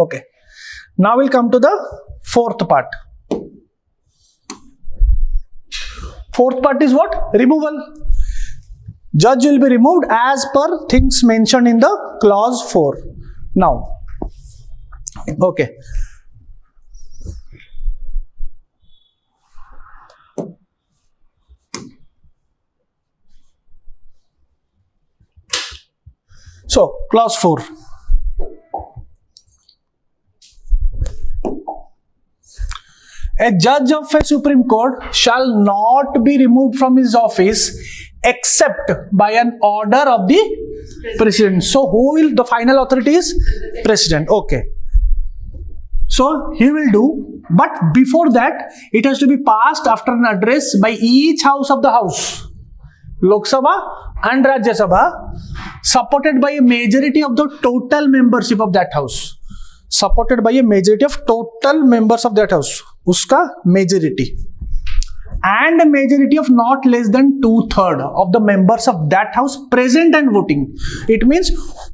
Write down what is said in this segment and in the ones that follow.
Okay. Now we'll come to the fourth part. Fourth part is what? Removal. Judge will be removed as per things mentioned in the clause 4. Now, okay. So, clause 4. A judge of a Supreme Court shall not be removed from his office except by an order of the President. So, who will, the final authority is? President. Okay. So, he will do, but before that, it has to be passed after an address by each house of the House. Lok Sabha and Rajya Sabha, supported by a majority of the total membership of that house. Supported by a majority of total members of that house. Uska majority. And a majority of not less than 2/3 of the members of that house present and voting. It means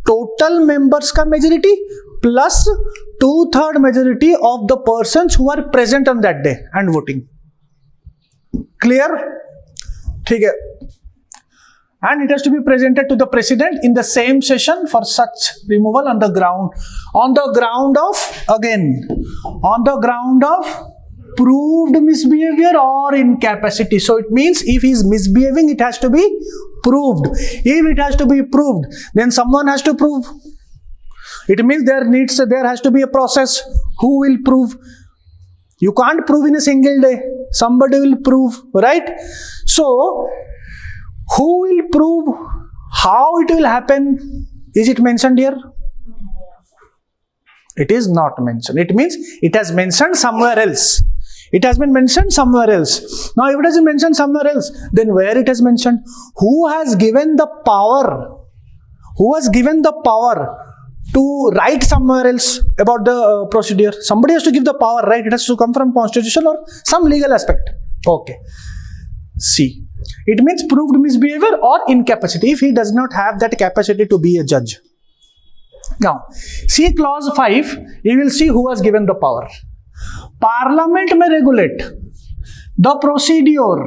total members ka majority plus 2/3 majority of the persons who are present on that day and voting. Clear? ठीक है. And it has to be presented to the President in the same session for such removal on the ground of proved misbehavior or incapacity. So it means if he is misbehaving, it has to be proved. If it has to be proved, then someone has to prove. It means there has to be a process. Who will prove? You can't prove in a single day. Somebody will prove, right? So, who will prove? How it will happen? Is it mentioned here? It is not mentioned. It means it has mentioned somewhere else. It has been mentioned somewhere else. Now, if it has been mentioned somewhere else, then where it has mentioned? Who has given the power? Who has given the power to write somewhere else about the procedure? Somebody has to give the power, right? It has to come from constitution or some legal aspect. Okay. C. It means proved misbehavior or incapacity if he does not have that capacity to be a judge. Now, see clause 5, you will see who has given the power. Parliament may regulate the procedure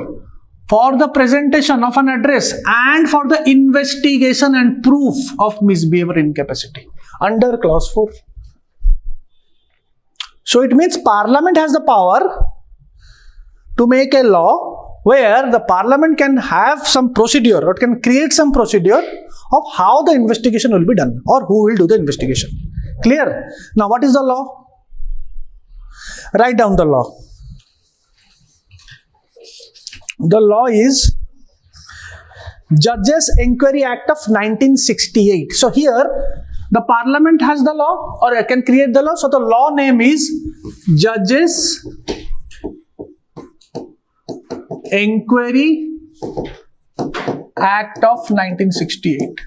for the presentation of an address and for the investigation and proof of misbehavior incapacity under clause 4. So, it means Parliament has the power to make a law where the Parliament can have some procedure or can create some procedure of how the investigation will be done or who will do the investigation. Clear? Now, what is the law? Write down the law. The law is Judges Enquiry Act of 1968. So, here the Parliament has the law or can create the law. So, the law name is Judges Enquiry Act of 1968.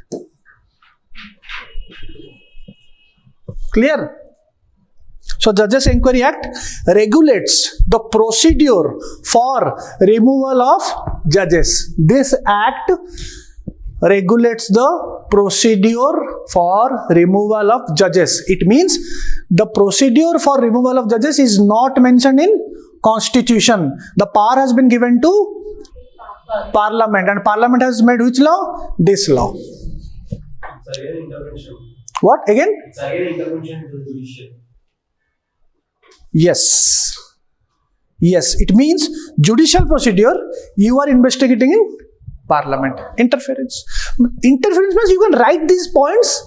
Clear? So, Judges Enquiry Act regulates the procedure for removal of judges. This act regulates the procedure for removal of judges. It means the procedure for removal of judges is not mentioned in Constitution. The power has been given to Parliament, and Parliament has made which law? This law. It's again intervention. What again? It's again intervention into the judicial. Yes. Yes, it means judicial procedure you are investigating in Parliament. Interference. Interference means you can write these points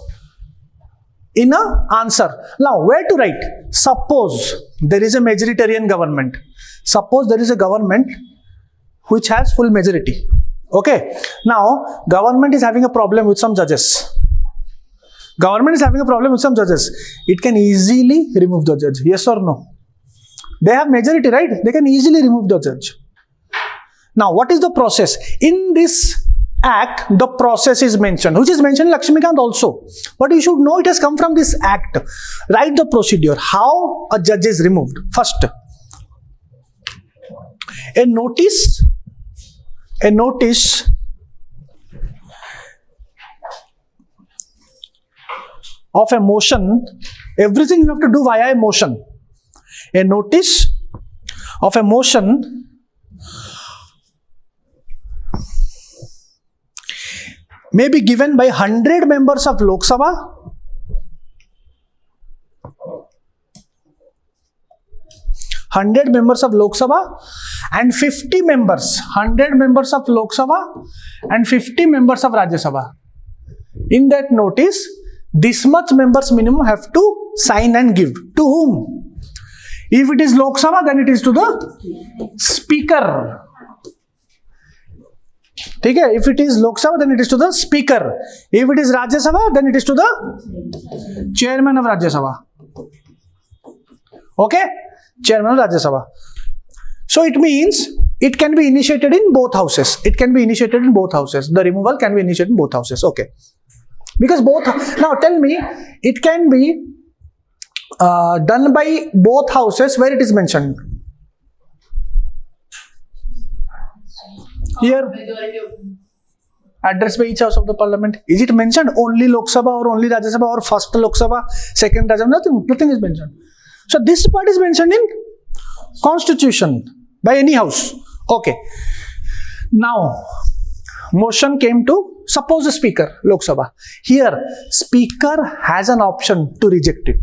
in an answer. Now, where to write? Suppose there is a majoritarian government. Suppose there is a government which has full majority. Okay. Now, government is having a problem with some judges. Government is having a problem with some judges. It can easily remove the judge. Yes or no? They have majority, right? They can easily remove the judge. Now, what is the process? In this act, the process is mentioned, which is mentioned in Laxmikant also. But you should know it has come from this act. Write the procedure, how a judge is removed. First, a notice of a motion Everything you have to do via a motion. A notice of a motion may be given by 100 members of Lok Sabha, 100 members of Lok Sabha and 50 members, 100 members of Lok Sabha and 50 members of Rajya Sabha. In that notice, this much members minimum have to sign and give. To whom? If it is Lok Sabha, then it is to the speaker. Okay? If it is Lok Sabha, then it is to the speaker. If it is Rajya Sabha, then it is to the chairman of Rajya Sabha. Okay? Chairman of Rajya Sabha. So it means it can be initiated in both houses. It can be initiated in both houses. The removal can be initiated in both houses. Okay. Because both, now tell me, it can be done by both houses where it is mentioned. Here, address by each house of the parliament. Is it mentioned only Lok Sabha or only Rajya Sabha or first Lok Sabha, second Rajya Sabha? Nothing is mentioned. So this part is mentioned in constitution by any house. Okay. Now, motion came to, suppose the speaker, Lok Sabha. Here, speaker has an option to reject it.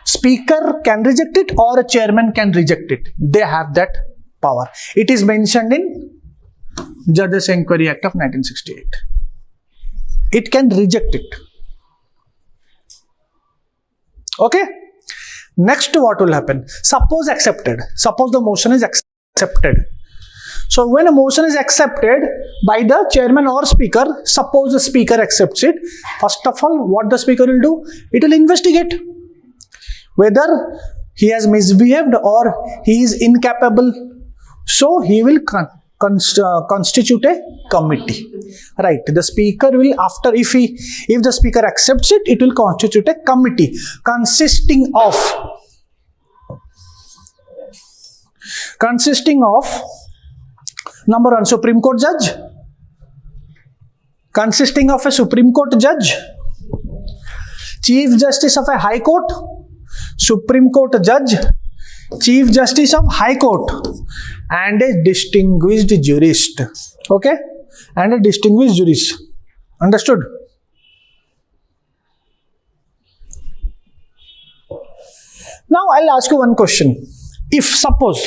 Speaker can reject it or a chairman can reject it. They have that power. It is mentioned in Judges Enquiry Act of 1968. It can reject it. Okay? Next, what will happen? Suppose accepted. Suppose the motion is accepted. So when a motion is accepted by the chairman or speaker, suppose the speaker accepts it, first of all, what the speaker will do? It will investigate whether he has misbehaved or he is incapable. So he will constitute a committee. Right. The speaker will, after, if the speaker accepts it, it will constitute a committee consisting of number one, Supreme Court judge, consisting of a Supreme Court judge, Chief Justice of a High Court, Supreme Court judge, Chief Justice of High Court, and a distinguished jurist. Okay? And a distinguished jurist. Understood? Now I'll ask you one question. If suppose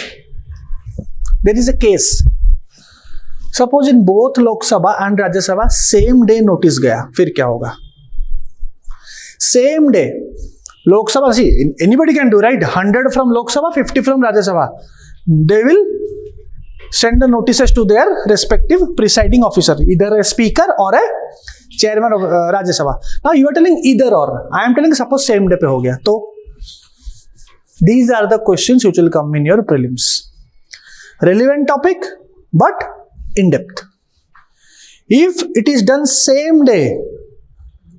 there is a case, suppose in both Lok Sabha and Rajya Sabha same day notice गया, फिर क्या होगा? Same day. Lok Sabha, see, anybody can do, right? 100 from Lok Sabha, 50 from Rajya Sabha. They will send the notices to their respective presiding officer, either a speaker or a chairman of Rajya Sabha. Now you are telling either or. I am telling suppose same day पे हो गया. तो these are the questions which will come in your prelims. Relevant topic, but in depth. If it is done same day,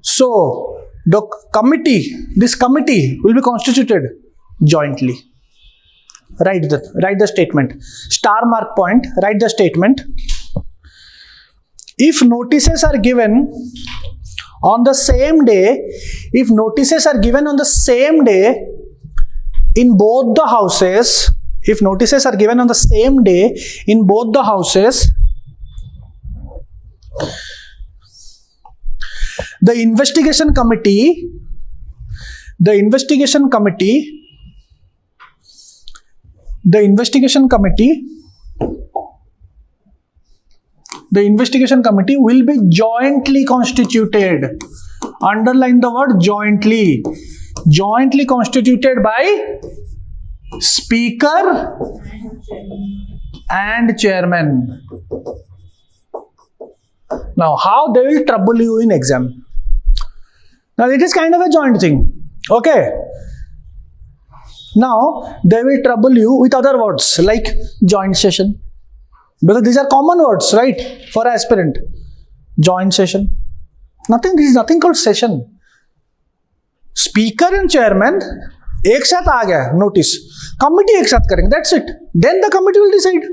so the committee, this committee will be constituted jointly. Write the statement. Star mark point, write the statement. If notices are given on the same day, if notices are given on the same day in both the houses, if notices are given on the same day in both the houses, the investigation committee will be jointly constituted. Underline the word jointly. Jointly constituted by speaker and chairman. Now, how they will trouble you in exam? Now, it is kind of a joint thing. Okay. Now, they will trouble you with other words like joint session. Because these are common words, right? For aspirant. Joint session. This is nothing called session. Speaker and chairman, एक साथ आ गया notice. Committee एक साथ करेंगे. That's it. Then the committee will decide.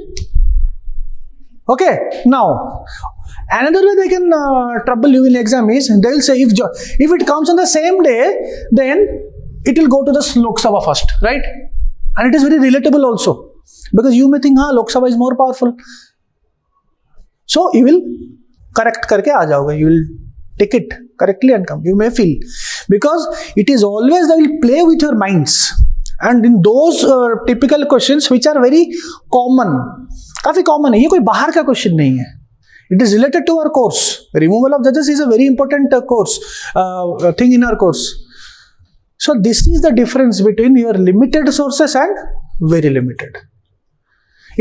Okay, now another way they can trouble you in exam is they will say if it comes on the same day, then it will go to the Lok Sabha first, right? And it is very relatable also, because you may think Lok Sabha is more powerful, so you will correct करके आ जाओगे, you will take it correctly and come. You may feel, because it is always they will play with your minds, and in those typical questions which are very common, काफी common है, ये कोई बाहर का question नहीं है, it is related to our course. Removal of जजेस is a very important course thing in our course. So this is the difference between your limited sources and very limited.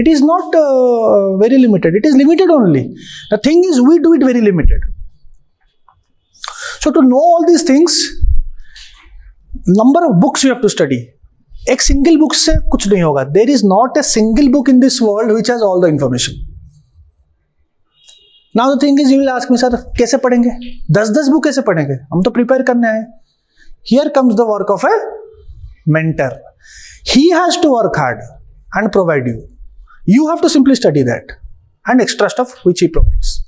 It is not very limited, it is limited only. The thing is, we do it very limited. So to know all these things, number of books you have to study. एक single book से कुछ नहीं होगा. There is not a single book in this world which has all the information. Now the thing is, you will ask me sir कैसे पढ़ेंगे, 10 book कैसे पढ़ेंगे, हम तो प्रिपेयर करने आए. Here comes the work of a mentor. He has to work hard and provide you. You have to simply study that and extra stuff which he provides.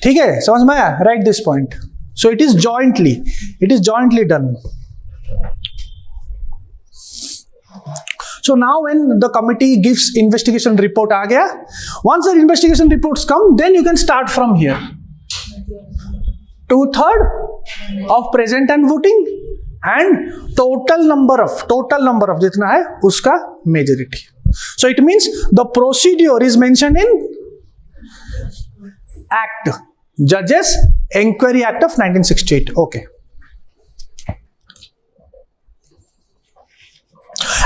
ठीक है, समझ में आया? Right this point. So it is jointly done. So now when the committee gives investigation report आ गया, once the investigation reports come, then you can start from here. 2/3 of present and voting and total number of जितना है उसका majority. So it means the procedure is mentioned in Act, Judges Enquiry Act of 1968. Okay.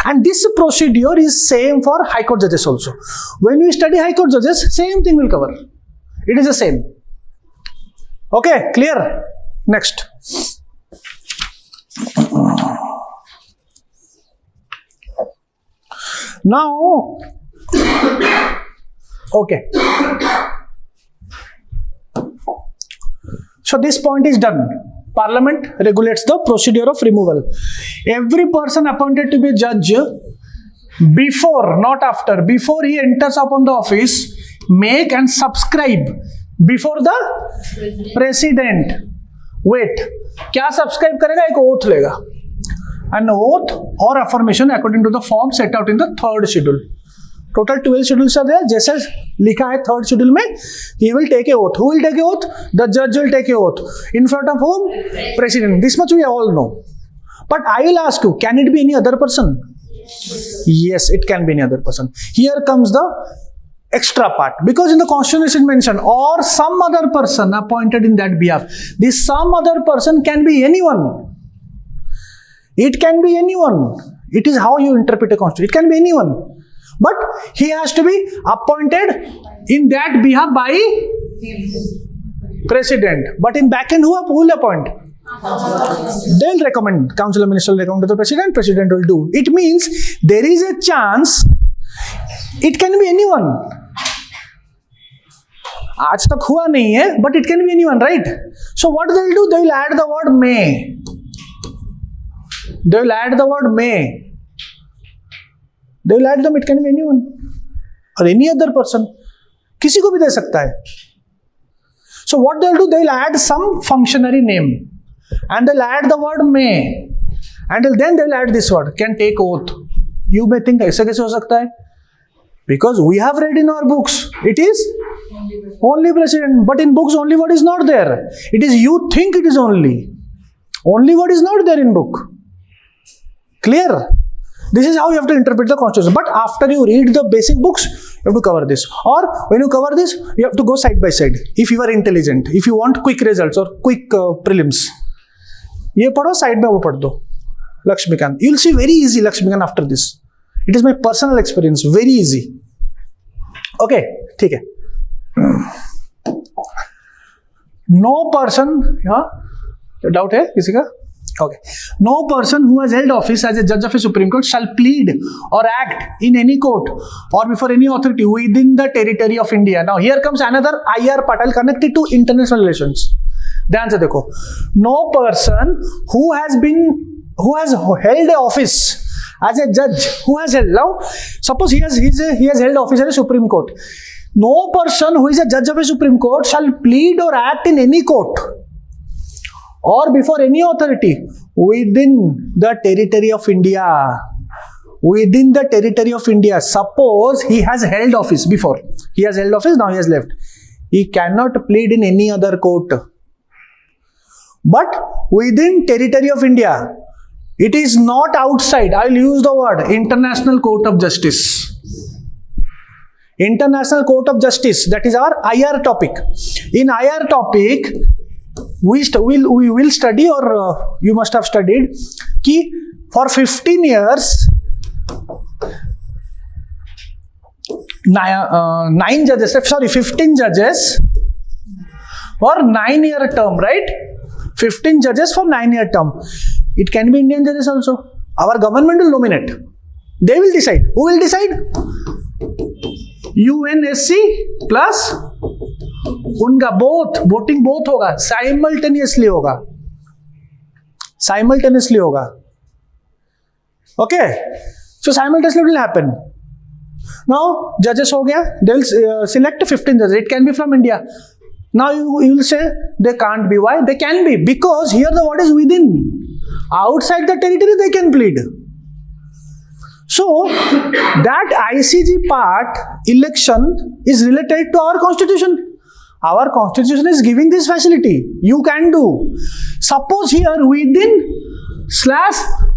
And this procedure is same for High Court judges also. When you study High Court judges, same thing will cover. It is the same. Okay, clear? Next. Now, okay. So this point is done. Parliament regulates the procedure of removal. Every person appointed to be a judge, before, not after, before he enters upon the office, make and subscribe before the president. Wait, क्या subscribe करेगा? एक oath लेगा. An oath or affirmation according to the form set out in the 3rd schedule. Total 12 schedules are there. जैसे लिखा है 3rd schedule में, he will take a oath. Who will take a oath? The judge will take a oath. In front of whom? President. This much we all know. But I will ask you, can it be any other person? Yes, it can be any other person. Here comes the extra part. Because in the constitution mentioned, or some other person appointed in that behalf. This some other person can be anyone. It can be anyone. It is how you interpret a constitution. It can be anyone. But he has to be appointed in that behalf by president. But in back end, who will appoint? They will recommend. Council of Ministers will recommend to the president. President will do. It means there is a chance. It can be anyone. आज तक हुआ नहीं है, but it can be anyone, right? So what they will do? They will add the word may. They will add the word may. They will add them. It can be anyone or any other person. किसी को भी दे सकता है. So what they will do? They will add some functionary name, and they'll add the word may, and then they will add this word can take oath. You may think ऐसा कैसे हो सकता है? Because we have read in our books, it is only president. But in books, only word is not there. It is you think it is only word is not there in book. Clear? This is how you have to interpret the constitution. But after you read the basic books, you have to cover this. Or when you cover this, you have to go side by side. If you are intelligent, if you want quick results or quick prelims, ये पढ़ो, side में वो पढ़ दो. Lakshmikant. You will see very easy Lakshmikant after this. It is my personal experience. Very easy. Okay, ठीक है. No person, हाँ, doubt है किसी का? Okay. No person who has held office as a judge of a Supreme Court shall plead or act in any court or before any authority within the territory of India. Now here comes another IR part. I'll connect it to international relations. ध्यान से देखो. No person who has held a office as a judge who has held, now suppose he has held office in a Supreme Court. No person who is a judge of a Supreme Court shall plead or act in any court or before any authority within the territory of India. Within the territory of India. Suppose he has held office before. He has held office, now he has left. He cannot plead in any other court. But within territory of India, it is not outside. I will use the word International Court of Justice. International Court of Justice, that is our IR topic. In IR topic, we will study, or you must have studied, कि for 15 years, 15 judges for 9-year term, right? 15 judges for 9-year term. It can be Indian judges also. Our government will nominate. They will decide. Who will decide? UNSC plus उनका both, voting both होगा, simultaneously होगा. Simultaneously होगा. Okay? So simultaneously it will happen. Now judges हो गया, they will select 15 judges. It can be from India. Now you will say they can't be. Why? They can be, because here the word is within. Outside the territory they can plead. So that ICG part, election, is related to our constitution. Our constitution is giving this facility. You can do. Suppose here within /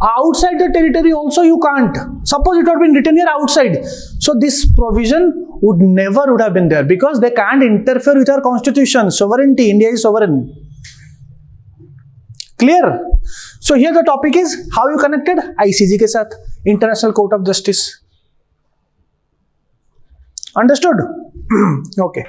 outside the territory also you can't. Suppose it had been written here outside. So this provision would never have been there, because they can't interfere with our constitution. Sovereignty, India is sovereign. Clear? So here the topic is how you connected ICJ के साथ, International Court of Justice. Understood? Okay.